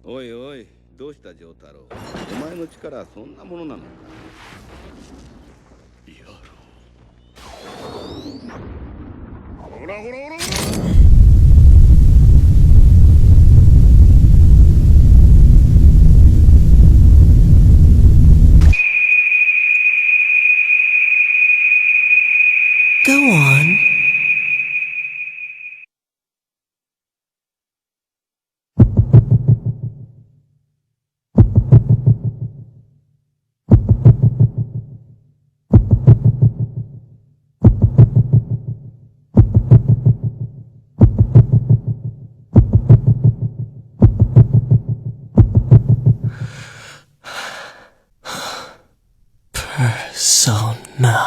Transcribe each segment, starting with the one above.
おいおい、どうした丈太郎。お前の力はそんなものなのか。やろう。ほらほらほら。Go on. Persona.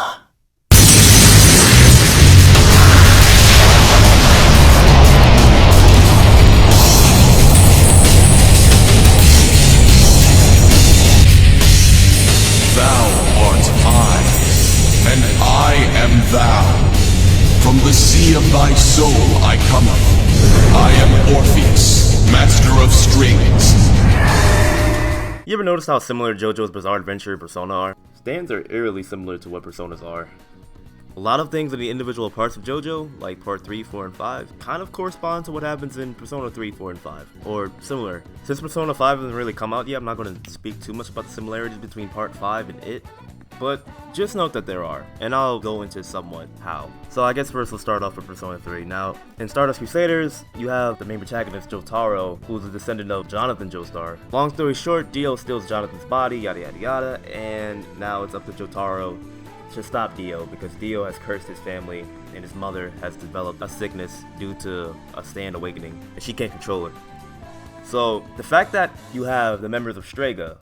Thou art I, and I am thou. From the sea of thy soul I cometh. I am Orpheus, master of strings. You ever notice how similar JoJo's Bizarre Adventure and Persona are? Stands are eerily similar to what Personas are. A lot of things in the individual parts of JoJo, like Part 3, 4, and 5, kind of correspond to what happens in Persona 3, 4, and 5, or similar. Since Persona 5 hasn't really come out yet, I'm not going to speak too much about the similarities between Part 5 and it, but just note that there are, and I'll go into somewhat how. So I guess first let's start off with Persona 3. Now, in Stardust Crusaders, you have the main protagonist, Jotaro, who's a descendant of Jonathan Joestar. Long story short, Dio steals Jonathan's body, yada yada yada, and now it's up to Jotaro to stop Dio, because Dio has cursed his family, and his mother has developed a sickness due to a stand awakening, and she can't control it. So, the fact that you have the members of Strega,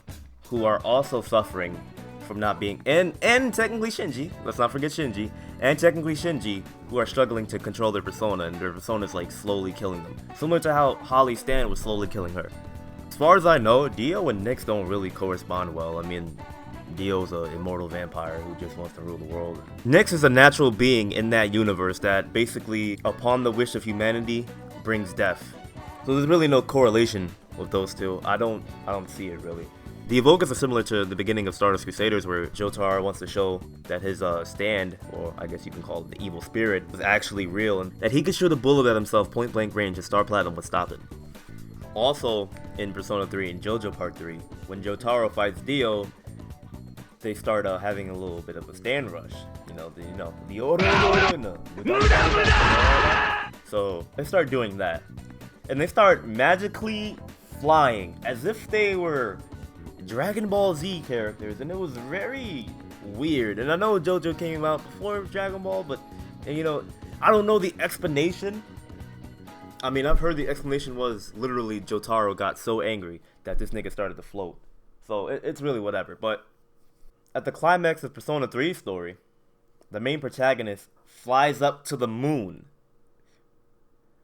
who are also suffering from not being, and technically Shinji, let's not forget Shinji, and technically Shinji, who are struggling to control their persona, and their persona is like slowly killing them. Similar to how Holly's stand was slowly killing her. As far as I know, Dio and Nyx don't really correspond well. I mean, Dio's an immortal vampire who just wants to rule the world. Nyx is a natural being in that universe that basically, upon the wish of humanity, brings death. So there's really no correlation with those two. I don't see it really. The Evokers are similar to the beginning of Stardust Crusaders, where Jotaro wants to show that his stand, or I guess you can call it the evil spirit, was actually real, and that he could shoot a bullet at himself point blank range and Star Platinum would stop it. Also, in Persona 3 and JoJo Part 3, when Jotaro fights Dio, they start having a little bit of a stand rush. The order. So they start doing that, and they start magically flying as if they were Dragon Ball Z characters, and it was very weird. And I know JoJo came out before Dragon Ball, but I don't know the explanation. I mean, I've heard the explanation was literally Jotaro got so angry that this nigga started to float. So it's really whatever. But at the climax of Persona 3's story, the main protagonist flies up to the moon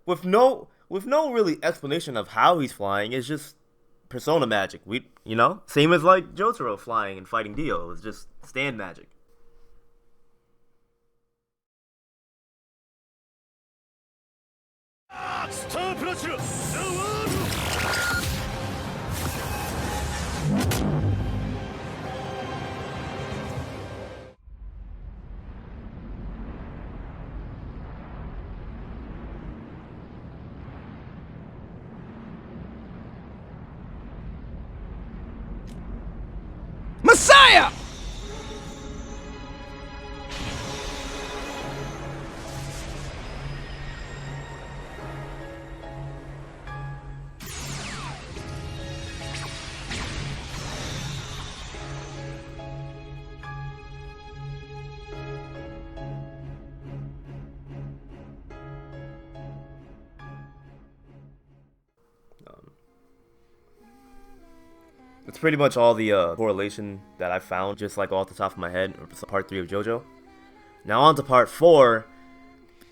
with no really explanation of how he's flying. It's just Persona magic. Same as like Jotaro flying and fighting Dio. It was just stand magic. Messiah! That's pretty much all the correlation that I found, just like off the top of my head, for Part 3 of JoJo. Now on to Part 4.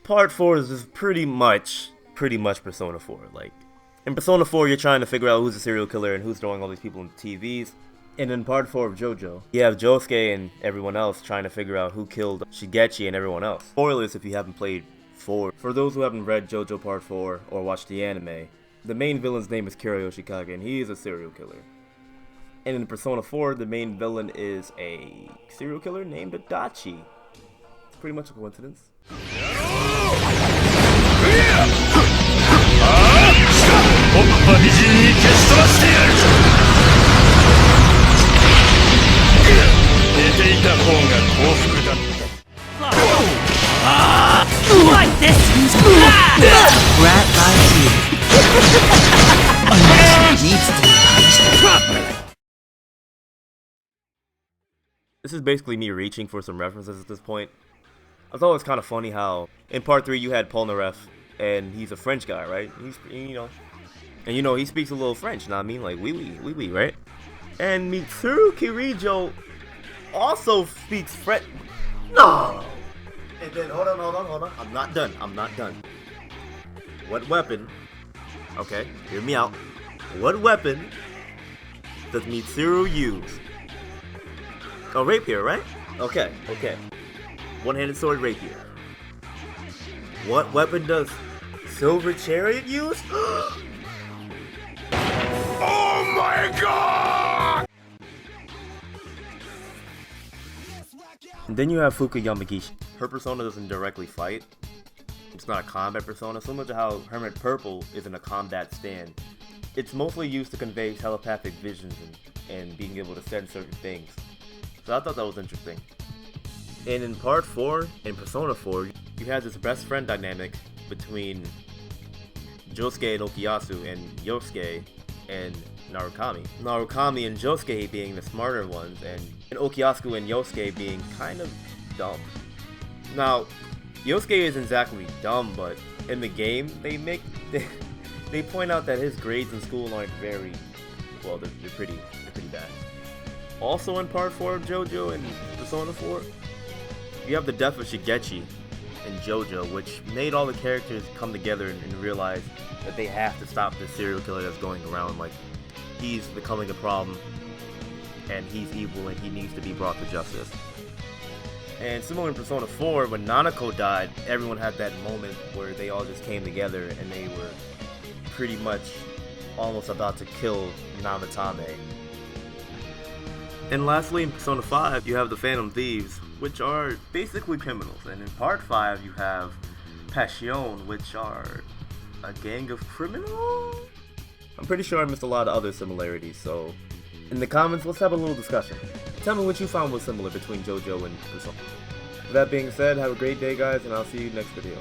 Part 4 is just pretty much Persona 4. Like, in Persona 4, you're trying to figure out who's the serial killer and who's throwing all these people into TVs. And in Part 4 of JoJo, you have Josuke and everyone else trying to figure out who killed Shigechi and everyone else. Spoilers if you haven't played 4. For those who haven't read JoJo Part 4 or watched the anime, the main villain's name is Kira Yoshikage, and he is a serial killer. And in Persona 4, the main villain is a serial killer named Adachi. It's pretty much a coincidence. Like this! Rat by you. Unless he needs to be punished. This is basically me reaching for some references at this point. I thought it was kind of funny how in part 3 you had Polnareff, and he's a French guy, right? He's, he speaks a little French, you know what I mean? Like, oui, right? And Mitsuru Kirijo also speaks French. No! And then, hold on. I'm not done. What weapon, okay, hear me out. What weapon does Mitsuru use? A rapier, right? Okay. One-handed sword rapier. What weapon does Silver Chariot use? Oh my god! And then you have Fuka Yamagishi. Her persona doesn't directly fight. It's not a combat persona, similar to how Hermit Purple isn't a combat stand. It's mostly used to convey telepathic visions and being able to sense certain things. So I thought that was interesting. And in part 4, in Persona 4, you had this best friend dynamic between Josuke and Okuyasu and Yosuke and Narukami. Narukami and Josuke being the smarter ones, and Okuyasu and Yosuke being kind of dumb. Now, Yosuke isn't exactly dumb, but in the game, they point out that his grades in school aren't very, well, they're pretty bad. Also in part 4 of JoJo and Persona 4, you have the death of Shigechi in JoJo, which made all the characters come together and realize that they have to stop this serial killer that's going around. Like, he's becoming a problem, and he's evil, and he needs to be brought to justice. And similar in Persona 4, when Nanako died, everyone had that moment where they all just came together and they were pretty much almost about to kill Namatame. And lastly, in Persona 5, you have the Phantom Thieves, which are basically criminals. And in part 5, you have Passion, which are a gang of criminals? I'm pretty sure I missed a lot of other similarities, so in the comments, let's have a little discussion. Tell me what you found was similar between JoJo and Persona. With that being said, have a great day, guys, and I'll see you next video.